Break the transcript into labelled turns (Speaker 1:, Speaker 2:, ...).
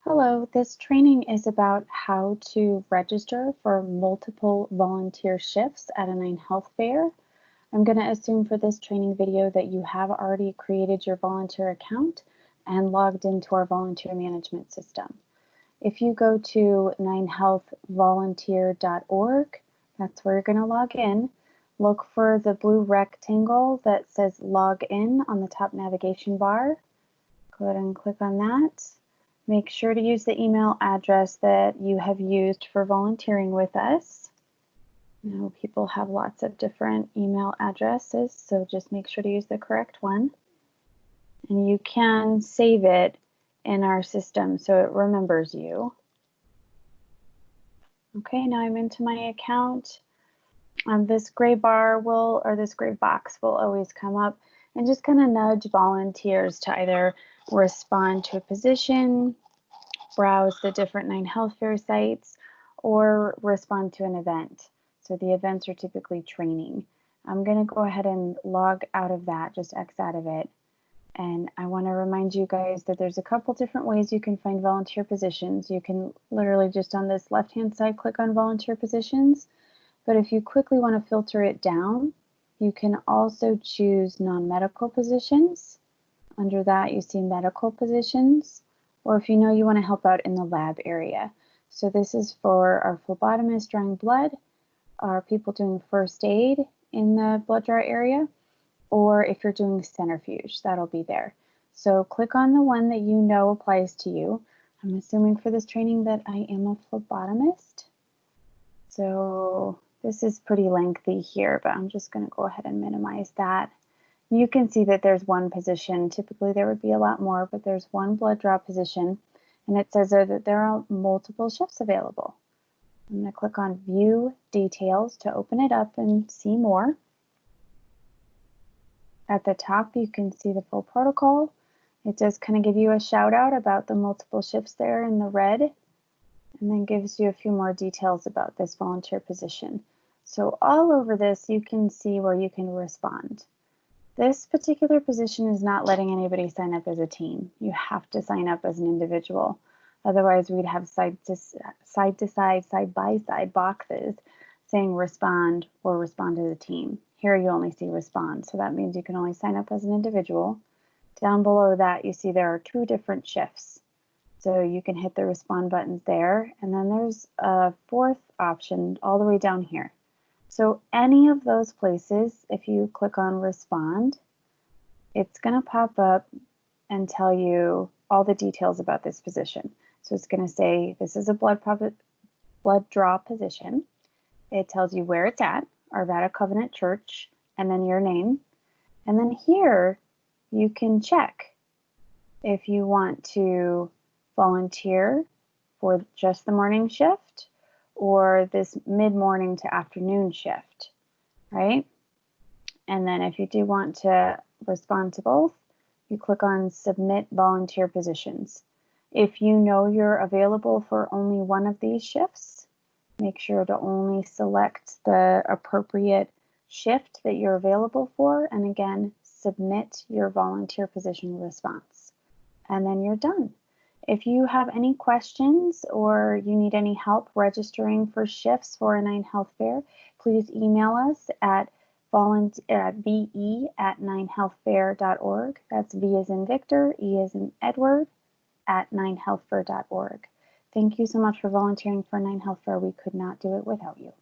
Speaker 1: Hello, this training is about how to register for multiple volunteer shifts at a 9Health fair. I'm going to assume for this training video that you have already created your volunteer account and logged into our volunteer management system. If you go to 9healthvolunteer.org, that's where you're going to log in. Look for the blue rectangle that says log in on the top navigation bar. Go ahead and click on that. Make sure to use the email address that you have used for volunteering with us. I know people have lots of different email addresses, so just make sure to use the correct one. And you can save it in our system so it remembers you. Okay, now I'm into my account. This gray bar will, or this gray box will always come up and just kind of nudge volunteers to either respond to a position, browse the different 9Health fair sites, or respond to an event. So the events are typically training. I'm going to go ahead and log out of that, just X out of it. And I want to remind you guys that there's a couple different ways you can find volunteer positions. You can literally just on this left-hand side click on volunteer positions. But if you quickly want to filter it down, you can also choose non-medical positions. Under that, you see medical positions, or if you know you want to help out in the lab area. So this is for our phlebotomist drawing blood, our people doing first aid in the blood draw area, or if you're doing centrifuge, that'll be there. So click on the one that you know applies to you. I'm assuming for this training that I am a phlebotomist. So this is pretty lengthy here, but I'm just going to go ahead and minimize that. You can see that there's one position. Typically there would be a lot more, but there's one blood draw position, and it says there that there are multiple shifts available. I'm going to click on View Details to open it up and see more. At the top you can see the full protocol. It does kind of give you a shout out about the multiple shifts there in the red, and then gives you a few more details about this volunteer position. So all over this you can see where you can respond. This particular position is not letting anybody sign up as a team. You have to sign up as an individual. Otherwise, we'd have side by side boxes saying respond or respond as a team. Here you only see respond, so that means you can only sign up as an individual. Down below that, you see there are two different shifts. So you can hit the respond buttons there, and then there's a fourth option all the way down here. So any of those places, if you click on respond, it's going to pop up and tell you all the details about this position. So it's going to say this is a blood draw position. It tells you where it's at, Arvada Covenant Church, and then your name. And then here you can check if you want to volunteer for just the morning shift or this mid-morning to afternoon shift, right? And then if you do want to respond to both, you click on Submit Volunteer Positions. If you know you're available for only one of these shifts, make sure to only select the appropriate shift that you're available for, and again, submit your volunteer position response. And then you're done. If you have any questions or you need any help registering for shifts for a 9Health fair, please email us at ve@9healthfair.org. That's V as in Victor, E as in Edward, at 9healthfair.org. Thank you so much for volunteering for 9Health fair. We could not do it without you.